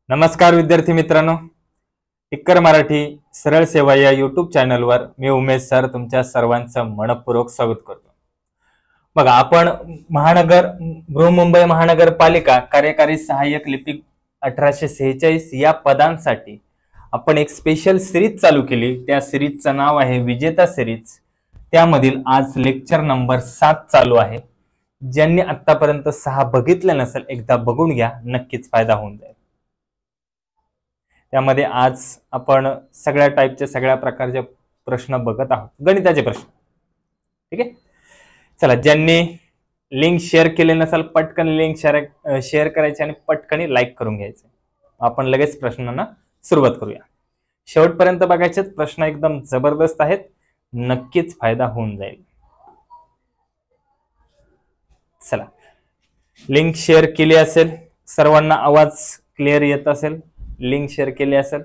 नमस्कार विद्यार्थी मित्रांनो, टिक्कर मराठी सरळ सेवा या यूट्यूब चॅनलवर मी उमेश सर तुमच्या सर्वांचं मनपूर्वक स्वागत करतो। बघा, आपण बृहन्मुंबई महानगरपालिका कार्यकारी सहाय्यक लिपिक 1846 या पदांसाठी आपण एक स्पेशल सिरीज चालू केली। त्या सिरीजचं नाव आहे विजेता सिरीज। त्यामधील आज लेक्चर नंबर 7 चालू आहे। ज्यांनी आतापर्यंत 6 बघितले नसेल एकदा बघून घ्या, नक्कीच फायदा होऊन जाईल। त्यामध्ये आज आपण सगळ्या टाईपचे सगळ्या प्रकारचे प्रश्न बघत आहोत, गणिताचे प्रश्न। ठीक आहे, चला, ज्यांनी लिंक शेअर केले नसेल पटकन लिंक शेअर करायची आणि पटकन लाईक करून घ्यायचे। आपण लगेच प्रश्नांना सुरुवात करूया। शेवटपर्यंत बघायचे, प्रश्न एकदम जबरदस्त आहेत, नक्कीच फायदा होऊन जाईल। चला, लिंक शेअर केली असेल, सर्वांना आवाज क्लिअर येत असेल, लिंक शेअर केली असेल,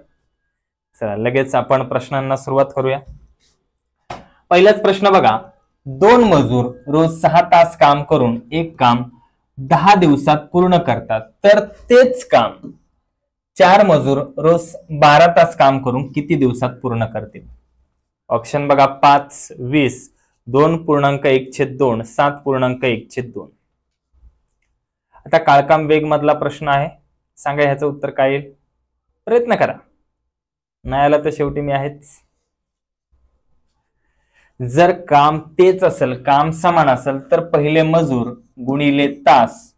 चला लगेच आपण प्रश्नांना सुरुवात करूया। पहिलाच प्रश्न बघा, 2 मजूर रोज 6 तास काम करून एक काम 10 दिवसात पूर्ण करतात, तर तेच काम 4 मजूर रोज 12 तास काम करून किती दिवसात पूर्ण करतील? ऑप्शन बघा, 5, 20, 2.1/2, 7.1/2। आता काळकाम वेग मधला प्रश्न आहे, सांगा ह्याचं उत्तर काय येईल? प्रयत्न करा, नाही आला तर शेवटी मी आहेच। जर काम तेच असेल, काम समान असेल, तर पहिले मजूर गुणिले तास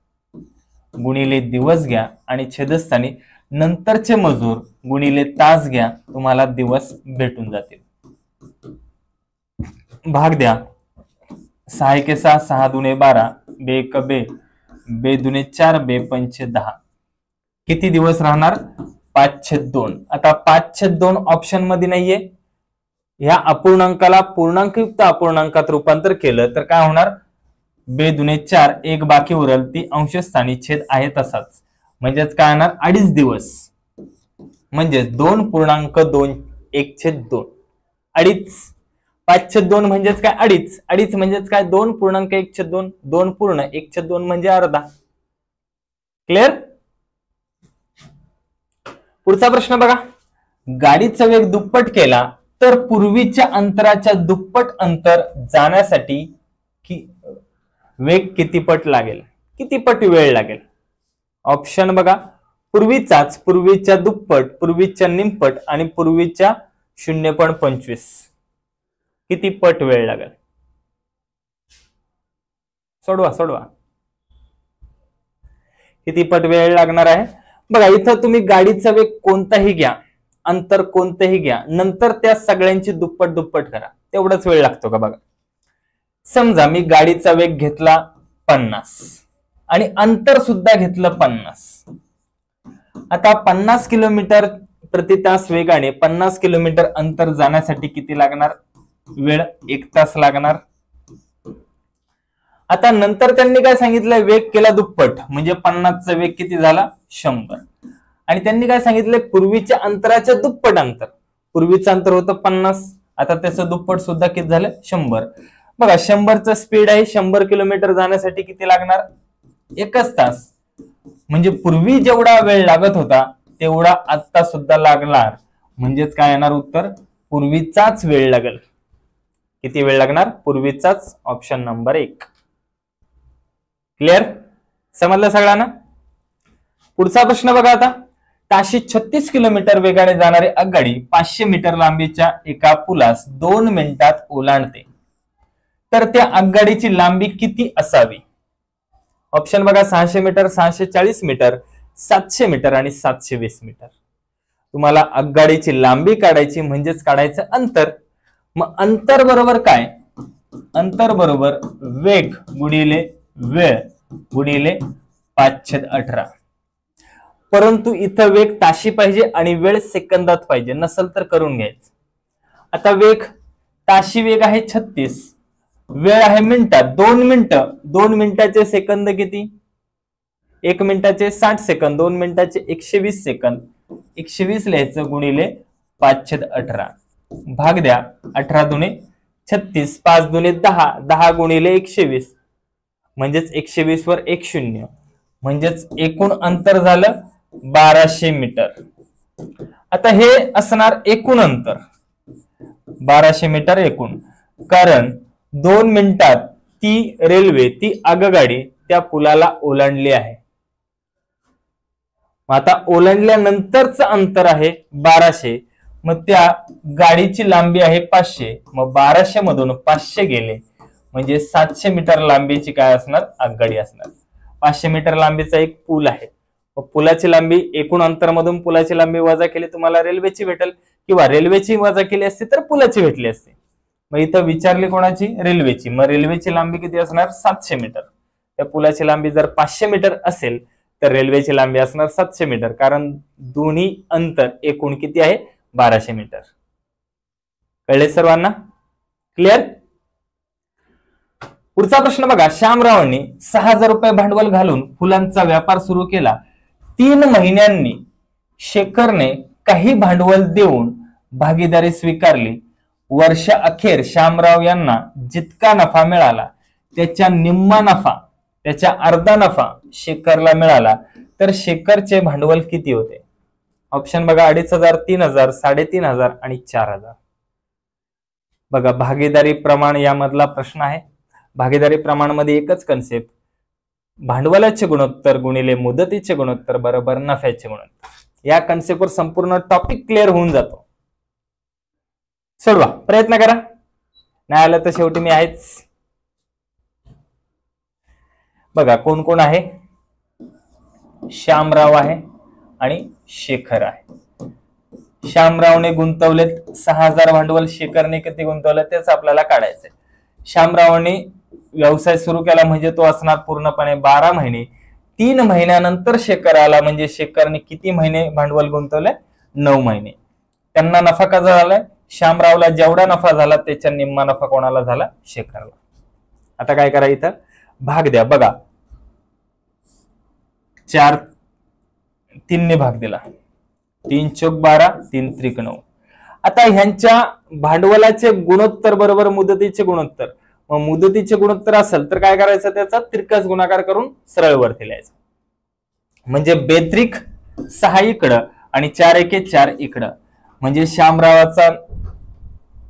गुणिले दिवस घ्या आणि छेदस्थानी नंतरचे मजूर गुणिले तास घ्या, तुम्हाला दिवस भेटून जातील। भाग द्या, 6 × 6, 6 × 12, 2 × 2, 2 × 4, 2 × 5 = 10। किती दिवस राहणार? 5/2। आता 5/2 ऑप्शन मध्ये नाहीये, ह्या अपूर्णांकाला पूर्णांकयुक्त अपूर्णांकात रूपांतर केलं तर काय होणार? 2 × 4, 1 बाकी उरल, ती अंशस्थानी छेद आहे तसाच, म्हणजेच काय होणार? 2.5 दिवस, म्हणजे 2.2 1/2, 2.5। 5/2 म्हणजेच काय? 2.5, 2.5 म्हणजेच काय? 2.1/2, 2.1/2 म्हणजे अर्धा। क्लिअर? पुढचा प्रश्न बघा, गाडीचा वेग दुप्पट केला तर पूर्वीच्या अंतराच्या दुप्पट अंतर जाण्यासाठी वेग किती पट लागेल? किती पट वेळ लागेल? ऑप्शन बघा, पूर्वीचाच, पूर्वीच्या दुप्पट, पूर्वीच्या निमपट आणि पूर्वीच्या 0.25। किती पट वेळ लागेल? सोडवा। किती पट वेळ लागणार आहे? बघा, इथं तुम्ही गाडीचा वेग कोणताही घ्या, अंतर कोणतेही घ्या, नंतर त्या सगळ्यांची दुप्पट करा, तेवढाच वेळ लागतो का? बघा, समजा मी गाडीचा वेग घेतला 50 आणि अंतर सुद्धा घेतलं 50। आता 50 किलोमीटर प्रति तास वेगाने 50 किलोमीटर अंतर जाण्यासाठी किती लागणार वेळ? 1 तास लागणार। आता नंतर त्यांनी काय सांगितलं? वेग केला दुप्पट, म्हणजे 50 चा वेग किती झाला? 100। आणि त्यांनी काय सांगितलं? पूर्वीच्या अंतराच्या दुप्पट अंतर, पूर्वीचं अंतर होतं 50, आता त्याचं दुप्पट सुद्धा किती झालं? 100। बघा, 100चं स्पीड आहे, 100 किलोमीटर जाण्यासाठी किती लागणार? 1 तास, म्हणजे पूर्वी जेवढा वेळ लागत होता तेवढा आता सुद्धा लागणार, म्हणजेच काय येणार उत्तर? पूर्वीचाच वेळ लागेल। किती वेळ लागणार? पूर्वीचाच, ऑप्शन नंबर 1। क्लिअर? समजलं सगळ्यांना? पुढचा प्रश्न बघा, आता ताशी 36 किलोमीटर वेगाने जाणारी आगगाडी 500 मीटर लांबीच्या एका पुलास 2 मिनिटात ओलांडते, तर त्या आगगाडीची लांबी किती असावी? ऑप्शन बघा, 600 मीटर, 640 मीटर, 700 मीटर आणि 720 मीटर। तुम्हाला आगगाडीची लांबी काढायची, म्हणजेच काढायचं अंतर। मग अंतर बरोबर काय? अंतर बरोबर वेग गुणिले वेळ गुणिले 5/18। परंतु इथं वेग ताशी पाहिजे आणि वेळ सेकंदात पाहिजे, नसेल तर करून घ्यायचं। आता वेग ताशी वेग आहे 36, वेळ आहे मिनिटात, 2 मिनिटं, 2 मिनिटाचे सेकंद किती? 1 मिनिटाचे 60 सेकंद, 2 मिनिटाचे 120 सेकंद, 120 लिहायचं गुणिले 5/18। भाग द्या, 18 दुणे 36, 5 दुणे 10, 10 गुणिले 120, म्हणजेच 120 वर 1 0, म्हणजेच एकूण अंतर झालं 1200 मीटर. आता हे असणार एकूण अंतर, 1200 मीटर एकूण, कारण 2 मिनिटात ती रेल्वे, ती आगगाडी त्या पुलाला ओलांडली आहे. आता ओलांडल्यानंतरचं अंतर आहे 1200, मग त्या गाडीची लांबी आहे 500, मग 1200 मधून 500 गेले म्हणजे 700 मीटर लांबीची काय असणार, आगगाडी असणार. 500 मीटर लांबीचा एक पूल आहे. पुलाची लांबी, एकूण अंतर मधून पुलाची लांबी वजा केली तुम्हाला रेल्वेची भेटेल, किंवा रेल्वेची वजा केली असती तर पुलाची भेटली असती. मग इथं विचारली कोणाची, रेल्वेची. मग रेल्वेची लांबी किती असणार, 700 मीटर. त्या पुलाची लांबी जर 500 मीटर असेल तर रेल्वेची लांबी असणार 700 मीटर, कारण दोन्ही अंतर एकूण किती आहे, 1200 मीटर. कळले सर्वांना? क्लिअर? पुढचा प्रश्न बघा. श्यामरावांनी 6000 रुपये भांडवल घालून फुलांचा व्यापार सुरू केला. 3 महिन्यांनी शेखरने काही भांडवल देऊन भागीदारी स्वीकारली. वर्ष अखेर श्यामराव यांना जितका नफा मिळाला त्याच्या निम्मा नफा, त्याच्या अर्धा नफा शेखरला मिळाला, तर शेखरचे भांडवल किती होते? ऑप्शन बघा, 2500, 3000, 3500 आणि 4000. बघा, भागीदारी प्रमाण यामधला प्रश्न आहे. भागीदारी प्रमाण मध्ये एकच कन्सेप्ट, भांडवलाचे गुणोत्तर गुणिले मुदतीचे गुणोत्तर बरोबर नफ्याचे गुणोत्तर. या कन्सेप्टवर संपूर्ण टॉपिक क्लिअर होऊन जातो. सोडवा, प्रयत्न करा. नाही आलं तर शेवटी मी आहेच. बघा कोण कोण आहे, श्यामराव आहे आणि शेखर आहे. श्यामरावने गुंतवलेत 6000 भांडवल, शेखरने किती गुंतवलं तेच आपल्याला काढायचंय. श्यामरावने व्यवसाय सुरू केला म्हणजे तो असणार पूर्णपणे 12 महिने. 3 महिन्यानंतर शेखर आला म्हणजे शेखरने किती महिने भांडवल गुंतवले, 9 महिने. त्यांना नफा कसा झालाय, श्यामरावला जेवढा नफा झाला त्याच्या निम्मा नफा कोणाला झाला, शेखरला. आता काय करा, इथं भाग द्या. बघा 4 3 ने भाग दिला, 3 चौक 12, 3 त्रिक 9. आता ह्यांच्या भांडवलाचे गुणोत्तर बरोबर मुदतीचे गुणोत्तर. मग मुदतीचे गुणोत्तर असेल तर काय करायचं, त्याचा तिरकस गुणाकार करून सरळ वरती लिहायचं. म्हणजे बेत्रिक 6 इकडं आणि 4 एके 4 इकडं. म्हणजे श्यामरावाचा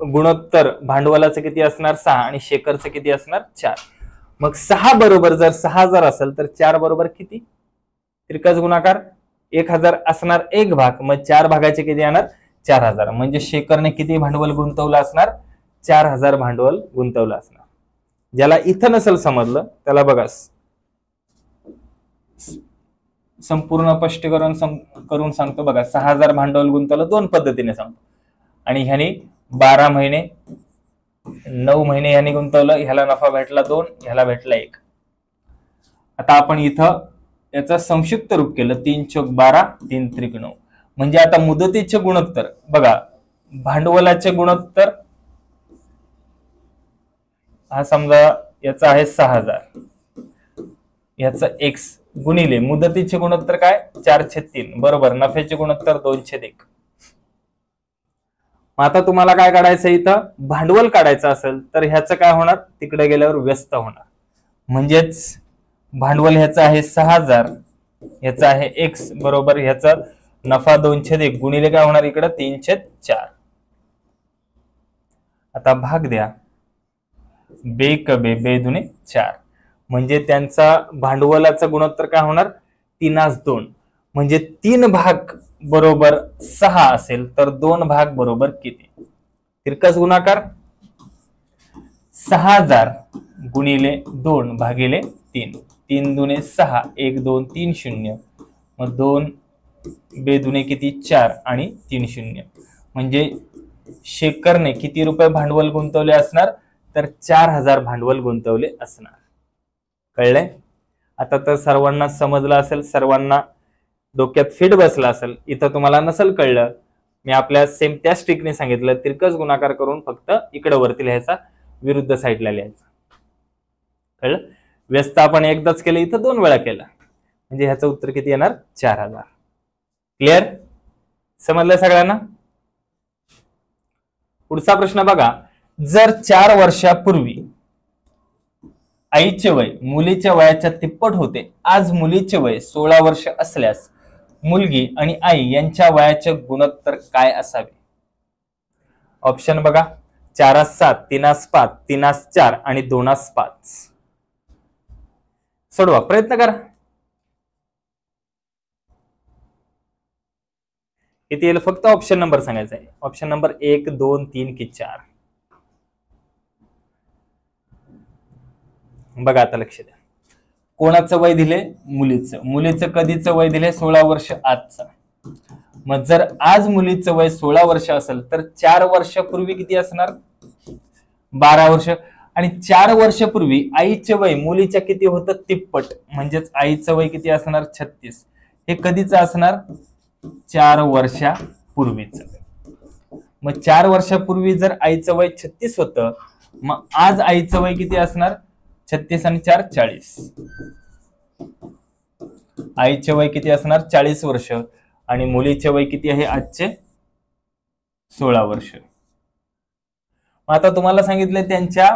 गुणोत्तर भांडवलाचं किती असणार, 6, आणि शेखरचं किती असणार, 4. मग 6 बरोबर जर 6000 असेल तर 4 बरोबर किती, तिरकस गुणाकार 1000 असणार एक भाग. मग 4 भागाचे किती येणार, 4000. म्हणजे शेखरने किती भांडवल गुंतवलं असणार, 4000 भांडवल गुंतवलं असणार. ज्याला इथं नसेल समजलं त्याला बघा संपूर्ण स्पष्टीकरण करून सांगतो. बघा 6000 भांडवल गुंतवलं 2 पद्धतीने सांगतो. आणि ह्यानी 12 महिने 9 महिने ह्यानी गुंतवलं, ह्याला नफा भेटला 2, ह्याला भेटला 1. आता आपण इथं याचा संक्षिप्त रूप केलं, 3 चौक 12, 3 त्रिक 9. म्हणजे आता मुदतीचे गुणोत्तर बघा, भांडवलाचे गुणोत्तर हा समजा याचा आहे 6000, याचा x गुणिले मुदतीचे गुणोत्तर काय, 4/3 बरोबर नफ्याचे गुणोत्तर 2/1. आता तुम्हाला काय काढायचं, इथं भांडवल काढायचं असेल तर ह्याचं काय होणार, तिकडे गेल्यावर व्यस्त होणार. म्हणजेच भांडवल ह्याचं आहे 6000, ह्याचं आहे x बरोबर ह्याचा नफा 2/1 गुणिले काय होणार, इकडे 3/4. आता भाग द्या, बे कबे बे दुने 4. म्हणजे त्यांचा भांडवलाचा गुणोत्तर काय होणार, 3/2. म्हणजे 3 भाग बरोबर 6 असेल तर 2 भाग बरोबर किती, तिरकस गुणाकार 6000 गुणिले 2 भागिले 3. 3 दुने 6, 1 2 3 0. मग 2 बे दुने किती, 4 आणि 3 0. म्हणजे शेखरने किती रुपये भांडवल गुंतवले असणार, तर 4000 भांडवल गुंतवले असणार. कळलंय? आता तर सर्वांना समजलं असेल, सर्वांना डोक्यात फिट बसला असेल. इथं तुम्हाला नसेल कळलं, मी आपल्या सेम त्या स्ट्रिकने सांगितलं, तिरकस गुणाकार करून फक्त इकडे वरती लिहायचा, विरुद्ध साईडला लिहायचा. कळलं? व्यस्त आपण एकदाच केलं, इथं 2 वेळा केलं, म्हणजे ह्याचं उत्तर किती येणार, 4000. क्लिअर? समजलं सगळ्यांना? पुढचा प्रश्न बघा. जर 4 वर्षापूर्वी आईचे वय मुलीच्या वयाच्या तिप्पट होते, आज मुलीचे वय 16 वर्ष असल्यास मुलगी आणि आई यांच्या वयाचे गुणोत्तर काय असावे? ऑप्शन बघा, 4:7, 3:5, 3:4 आणि 2:5. सोडवा, प्रयत्न करा. किती येईल? फक्त ऑप्शन नंबर सांगायचा आहे. ऑप्शन नंबर 1, 2, 3 की 4? बघा आता लक्ष द्या. कोणाचं वय दिले? मुलीचं कधीचं वय दिले? 16 वर्ष आजचं. मग जर आज मुलीचं वय 16 वर्ष असेल तर 4 वर्षापूर्वी किती असणार? 12 वर्ष. आणि 4 वर्षापूर्वी आईचे वय मुलीच्या किती होतं? तिप्पट. म्हणजेच आईचं वय किती असणार? 36. हे कधीच असणार? 4 वर्षापूर्वीच. मग 4 वर्षापूर्वी जर आईचं वय 36 होतं, मग आज आईचं वय किती असणार? 36 आणि 4 40. आईचे वय किती असणार? 40 वर्ष. आणि मुलीचे वय किती आहे आजचे? 16 वर्ष. आता तुम्हाला सांगितलं त्यांच्या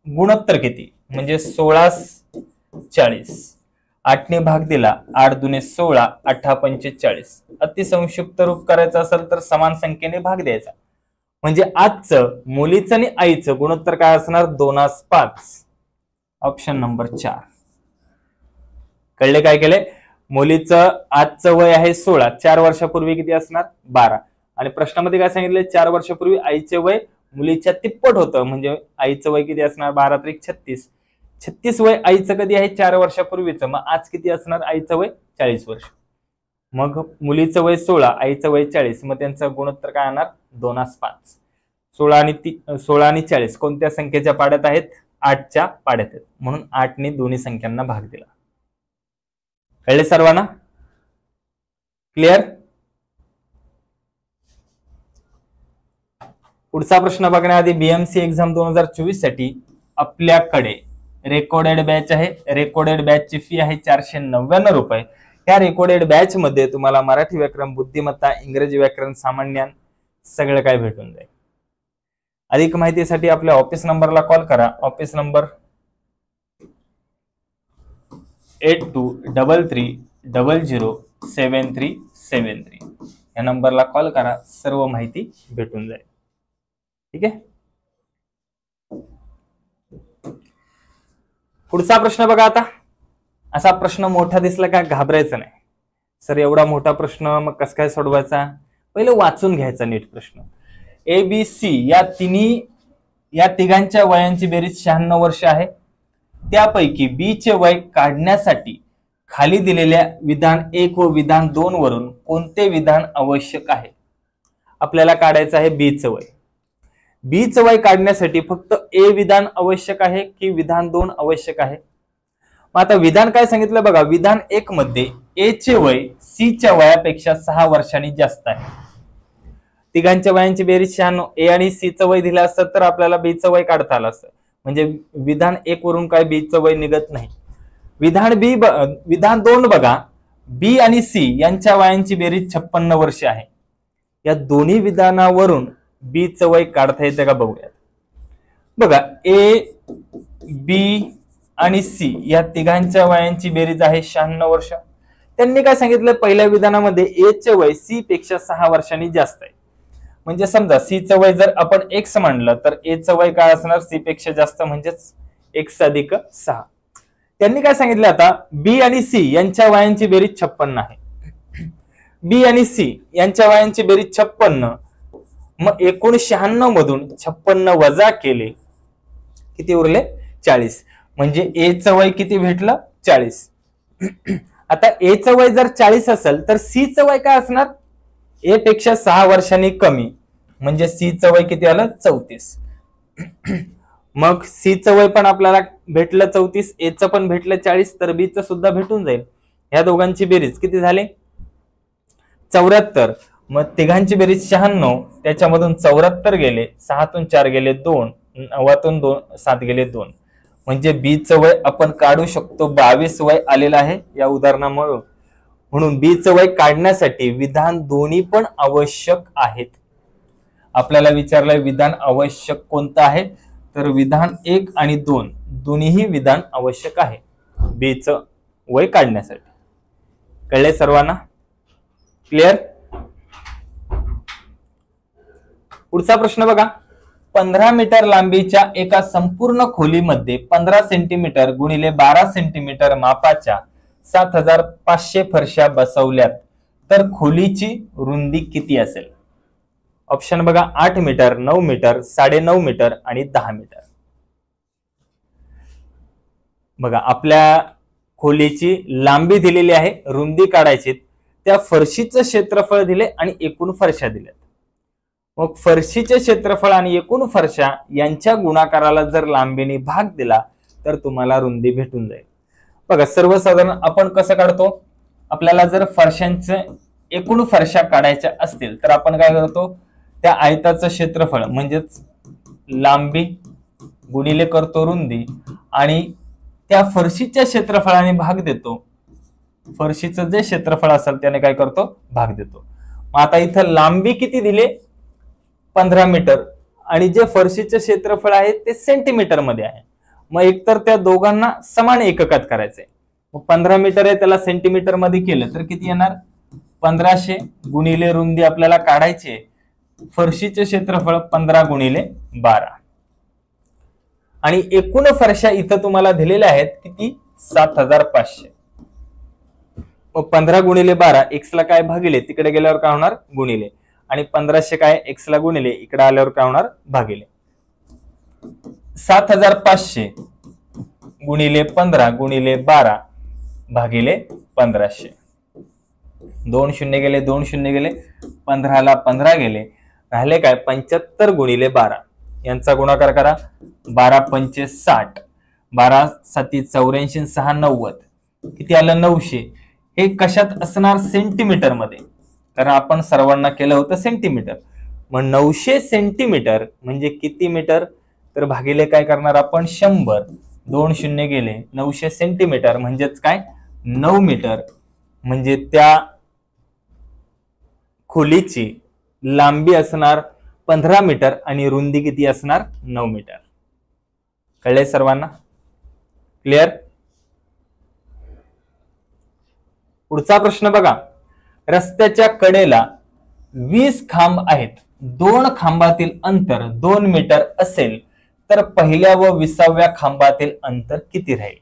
गुणोत्तर किती, म्हणजे 16 40. 8ने भाग दिला, 8 दुने 16, 8 पंचे 40. अतिसंक्षिप्त रूप करायचं असेल तर समान संख्येने भाग द्यायचा. म्हणजे आजचं मुलीचं आणि आईचं गुणोत्तर काय असणार? 2:5. Option number 4. कळले काय केले? मुलीचं आजचं वय आहे 16, 4 वर्षापूर्वी किती असणार? 12. आणि प्रश्नामध्ये काय सांगितले? 4 वर्षापूर्वी आईचे वय मुलीच्या तिप्पट होतं, म्हणजे आईचं वय किती असणार? 12 त्रिक 36. 36 वय आईचं कधी आहे? 4 वर्षापूर्वीचं. मग आज किती असणार आईचं वय? 40 वर्ष. मग मुलीचं वय 16, आईचं वय 40. मग त्यांचं गुणोत्तर काय येणार? 2:5. 16 आणि 40 कोणत्या संख्येच्या पाड्यात आहेत? 8च्या पाड्यात आहेत. म्हणून 8ने दोन्ही संख्यांना भाग दिला. कळले सर्वांना? क्लिअर? पुढचा प्रश्न बघण्याआधी बीएमसी एक्झाम 2024 साठी आपल्याकडे रेकॉर्डेड बॅच आहे. रेकॉर्डेड बॅचची फी आहे 499 रुपये. त्या रेकॉर्डेड बॅच मध्ये तुम्हाला मराठी व्याकरण, बुद्धिमत्ता, इंग्रजी व्याकरण, सामान्य ज्ञान सगळं काय भेटून जाईल. अधिक माहितीसाठी आपल्या ऑफिस नंबरला कॉल करा. Office number 8233007373. या नंबरला कॉल करा, सर्व माहिती भेटून जाईल. ठीक आहे. पुढचा प्रश्न बघा. आता असा प्रश्न मोठा दिसला का घाबरायचं नाही. सर एवढा मोठा प्रश्न मग कसं काय सोडवायचा? पहिले वाचून घ्यायचा नीट प्रश्न. ABC या तिघांच्या वयांची बेरीज 96 वर्ष आहे. त्यापैकी B चे वय काढण्यासाठी खाली दिलेल्या विधान 1 व विधान 2 वरून कोणते विधान आवश्यक आहे? आपल्याला काढायचं आहे B चं वय. B चं वय काढण्यासाठी फक्त A विधान आवश्यक आहे की विधान 2 आवश्यक आहे? मग आता विधान काय सांगितलं बघा. विधान 1 मध्ये A चे वय C च्या वयापेक्षा 6 वर्षांनी जास्त आहे. तिघांच्या वयांची बेरीज 96. A आणि C चं वय दिलं असतं तर आपल्याला B चं वय काढता आलं असतं. म्हणजे विधान 1 वरून काय B चं वय निघत नाही. विधान 2 बघा. B आणि C यांच्या वयांची बेरीज 56 वर्ष आहे. या दोन्ही विधानावरून B चं वय काढता येतं का बघूयात. बघा A, B आणि C या तिघांच्या वयांची बेरीज आहे 96 वर्ष. त्यांनी काय सांगितलं? पहिल्या विधानामध्ये A चे वय C पेक्षा 6 वर्षांनी जास्त आहे. म्हणजे समजा C चं वय जर आपण X मानलं तर A चं वय काय असणार? C पेक्षा जास्त, म्हणजेच X अधिक 6. त्यांनी काय सांगितलं? आता B आणि C यांच्या वयांची बेरीज 56 आहे. B आणि C यांच्या वयांची बेरीज 56. मग एकूण 96 मधून 56 वजा केले, किती उरले? 40. म्हणजे A चं वय किती भेटलं? 40. आता A चं वय जर 40 असेल तर C चं वय काय असणार? A पेक्षा 6 वर्षांनी कमी, म्हणजे C चं वय किती आलं? 34. मग C चं वय पण आपल्याला भेटलं 34, A चं पण भेटलं 40, तर B चं सुद्धा भेटून जाईल. ह्या दोघांची बेरीज किती झाली? 74. मग तिघांची बेरीज 96, त्याच्यामधून 74 गेले, 6तून 4 गेले 2, 9तून 7 गेले 2. म्हणजे B चं वय आपण काढू शकतो. 22 वय आलेलं आहे या उदाहरणामुळे. म्हणून B चं वय काढण्यासाठी विधान दोन्ही पण आवश्यक आहेत. आपल्याला विचारलंय विधान आवश्यक कोणतं आहे? तर विधान 1 आणि 2 दोन्हीही विधान आवश्यक आहे B चं वय काढण्यासाठी. कळले सर्वांना? क्लिअर? पुढचा प्रश्न बघा. 15 मीटर लांबीच्या एका संपूर्ण खोलीमध्ये 15 सेंटीमीटर गुणिले 12 सेंटीमीटर मापाच्या 7500 फरशा बसवल्यात तर खोलीची रुंदी किती असेल? ऑप्शन बघा. 8 मीटर, 9 मीटर, 9.5 मीटर आणि 10 मीटर. बघा, आपल्या खोलीची लांबी दिलेली आहे, रुंदी काढायची. त्या फरशीचं क्षेत्रफळ दिले आणि एकूण फरशा दिल्यात. मग फरशीचे क्षेत्रफळ आणि एकूण फरशा यांच्या गुणाकाराला जर लांबीने भाग दिला तर तुम्हाला रुंदी भेटून जाईल. बघा, सर्वसाधारण आपण कसं काढतो? आपल्याला जर फरशांचे एकूण फरशा काढायच्या असतील तर आपण काय करतो? त्या आयताचं क्षेत्रफळ म्हणजेच लांबी गुणिले करतो रुंदी आणि त्या फरशीच्या क्षेत्रफळाने भाग देतो. फरशीचं जे क्षेत्रफळ असेल त्याने काय करतो? भाग देतो. मग आता इथं लांबी किती दिले? 15 मीटर आणि जे फरशीचे क्षेत्रफळ आहे ते सेंटीमीटर मध्ये आहे. मग एकतर त्या दोघांना समान एककात करायचंय. मग 15 मीटर आहे त्याला सेंटीमीटर मध्ये केलं तर किती येणार? 1500 गुणिले रुंदी आपल्याला काढायची. फरशीचे क्षेत्रफळ 15 गुणिले 12 आणि एकूण फरशा इथं तुम्हाला दिलेल्या आहेत किती? 7500. मग 15 गुणिले 12 एक्स ला काय भागिले, तिकडे गेल्यावर काय होणार? गुणिले. आणि 1500 काय एक्स ला गुणिले, इकडे आल्यावर काय होणार? भागिले. 7500 गुणिले 15 गुणिले 12 भागिले 1500. 2 शून्य गेले, 2 शून्य गेले, 15 ला 15 गेले, राहिले काय? 75 गुणिले 12. यांचा गुणाकार करा. 12 पंचे 60, 12 7 84, 6 90. किती आलं? 900. हे कशात असणार? सेंटीमीटर मध्ये. कारण आपण सर्वांना केलं होतं सेंटीमीटर. मग 900 सेंटीमीटर म्हणजे किती मीटर? तर भागिले काय करणार आपण? 100. 2 शून्य गेले, 900 सेंटीमीटर म्हणजेच काय? 9 मीटर. म्हणजे त्या खोलीची लांबी असणार 15 मीटर आणि रुंदी किती असणार? 9 मीटर. कळले सर्वांना? क्लिअर? पुढचा प्रश्न बघा. रस्त्याच्या कडेला 20 खांब आहेत. 2 खांबातील अंतर 2 मीटर असेल तर पहिल्या व 20व्या खांबातील अंतर किती राहील?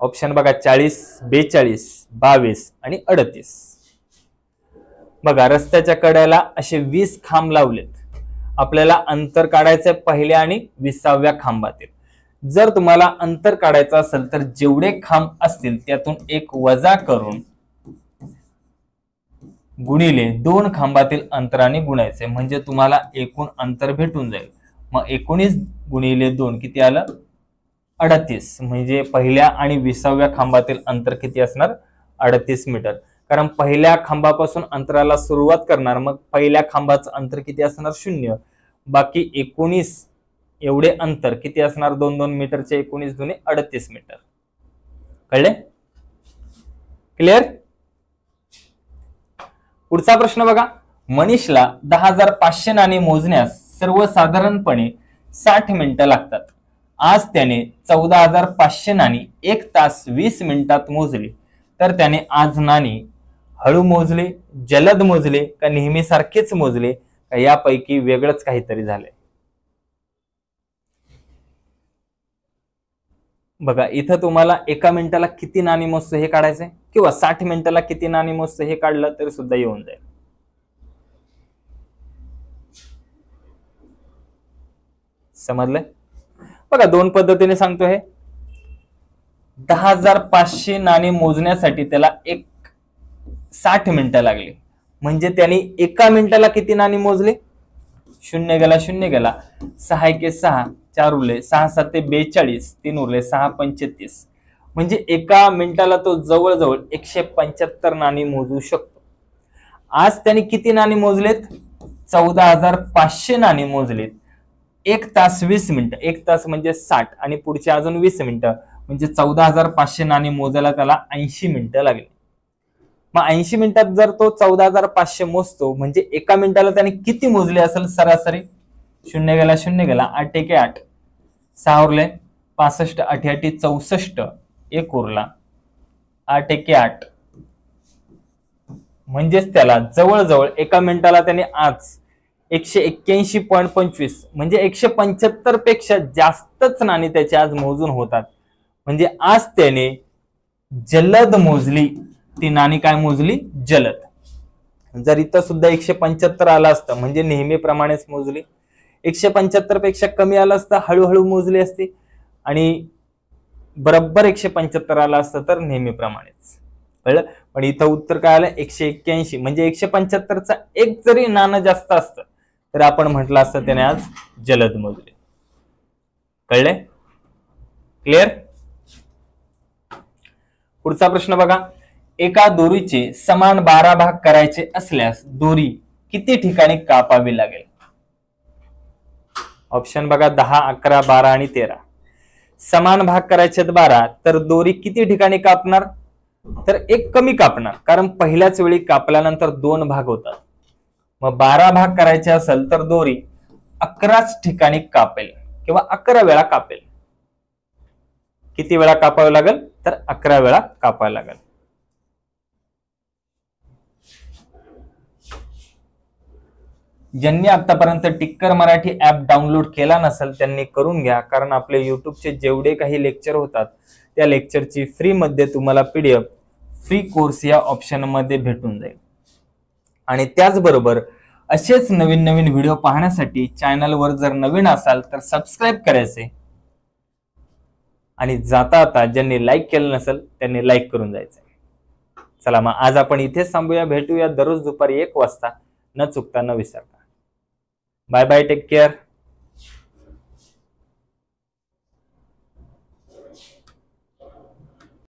ऑप्शन बघा. 40, 42, 22 आणि 38. बघा, रस्त्याच्या कडेला असे 20 खांब लावलेत. आपल्याला अंतर काढायचंय पहिल्या आणि 20व्या खांबातील. जर तुम्हाला अंतर काढायचं असेल तर जेवढे खांब असतील त्यातून एक वजा करून गुणिले 2 खांबातील अंतराने गुणायचे म्हणजे तुम्हाला एकूण अंतर भेटून जाईल. मग 19 गुणिले 2 किती आलं? 38. म्हणजे पहिल्या आणि 20व्या खांबातील अंतर किती असणार? 38 मीटर. कारण पहिल्या खांबापासून अंतराला सुरुवात करणार, मग पहिल्या खांबाचं अंतर किती असणार? 0. बाकी 19 एवढे अंतर किती असणार? 2-2 मीटरचे 19 दुने 38 मीटर. कळले? क्लिअर? पुढचा प्रश्न बघा. मनीषला 10,500 नाणी मोजण्यास सर्वसाधारणपणे 60 मिनिटं लागतात. आज त्याने 14,500 नाणी 1 तास 20 मिनिटात मोजली तर त्याने आज नाणी हळू मोजले, जलद मोजले का नेहमीसारखेच मोजले का यापैकी वेगळंच काहीतरी झालंय? बघा, इथं तुम्हाला 1 मिनिटाला किती नाणी मोजतो हे काढायचंय किंवा 60 मिनिटाला किती नाणी मोजतो हे काढलं तरी सुद्धा येऊन जाईल. समजलंय? बघा, 2 पद्धतीने सांगतो. हे 10,500 नाणी मोजण्यासाठी त्याला 60 मिनिटं लागली. म्हणजे त्याने 1 मिनिटाला किती नाणी मोजले? 0 गेला, 0 गेला, 6 1 6, 4 उरले, 6 7 42, 3 उरले, 6 35. म्हणजे 1 मिनिटाला तो जवळजवळ 175 नाणी मोजू शकतो. आज त्याने किती नाणी मोजलेत? 14,500 नाणी मोजलेत. 1 तास 20 मिनिटं. 1 तास म्हणजे 60 आणि पुढचे अजून 20 मिनिटं म्हणजे 14,500 नाणी मोजायला त्याला 80 मिनिटं लागली. मग 80 मिनिटात जर तो 14,500 मोजतो म्हणजे 1 मिनिटाला त्याने किती मोजले असेल सरासरी? 0 गेला, 0 गेला, 8 1 8, 6 उरले, 65 8 8 64, 1 उरला, 8 1 8, म्हणजेच त्याला जवळजवळ एका मिनिटाला त्याने आज 181.25 म्हणजे 175 पेक्षा जास्तच नाणी त्याचे आज मोजून होतात. म्हणजे आज त्याने जलद मोजली, ती नाणी काय मोजली? जलद. जर इथं सुद्धा 175 आला असतं म्हणजे नेहमीप्रमाणेच मोजली, 175 पेक्षा कमी आला असतं हळूहळू मोजली असती, आणि बरोबर 175 आला असतं तर नेहमीप्रमाणेच. कळलं? पण इथं उत्तर काय आलं? 181 म्हणजे 175चा एक जरी नाणं जास्त असतं तर आपण म्हटलं असतं त्याने आज जलद मोजले. कळले? क्लिअर? पुढचा प्रश्न बघा. एका दोरीचे समान 12 भाग करायचे असल्यास दोरी किती ठिकाणी कापावी लागेल? ऑप्शन बघा 10, 11, 12 आणि 13. समान भाग करायचे 12 तर दोरी किती ठिकाणी कापणार? तर एक कमी कापणार, कारण पहिल्याच वेळी कापल्यानंतर 2 भाग होतात. मग 12 भाग करायचे असेल तर दोरी 11च ठिकाणी कापेल किंवा 11 वेळा कापेल. किती वेळा कापावं लागेल? तर 11 वेळा कापावं लागेल. ज्यांनी आतापर्यंत टिक्कर मराठी ऍप डाउनलोड केला नसेल त्यांनी करून घ्या, कारण आपले युट्यूबचे जेवढे काही लेक्चर होतात त्या लेक्चरची फ्री मध्ये तुम्हाला PDF फ्री कोर्स या ऑप्शन मध्ये भेटून जाईल. आणि त्याचबरोबर असेच नवीन नवीन व्हिडिओ पाहण्यासाठी चॅनलवर जर नवीन असाल तर सबस्क्राईब करायचे, आणि जाता आता ज्यांनी लाईक केलं नसेल त्यांनी लाईक करून जायचं. चला मग आज आपण इथेच थांबूया. भेटूया दररोज दुपारी 1 वाजता. न चुकता न विसरता. Bye bye. Take care.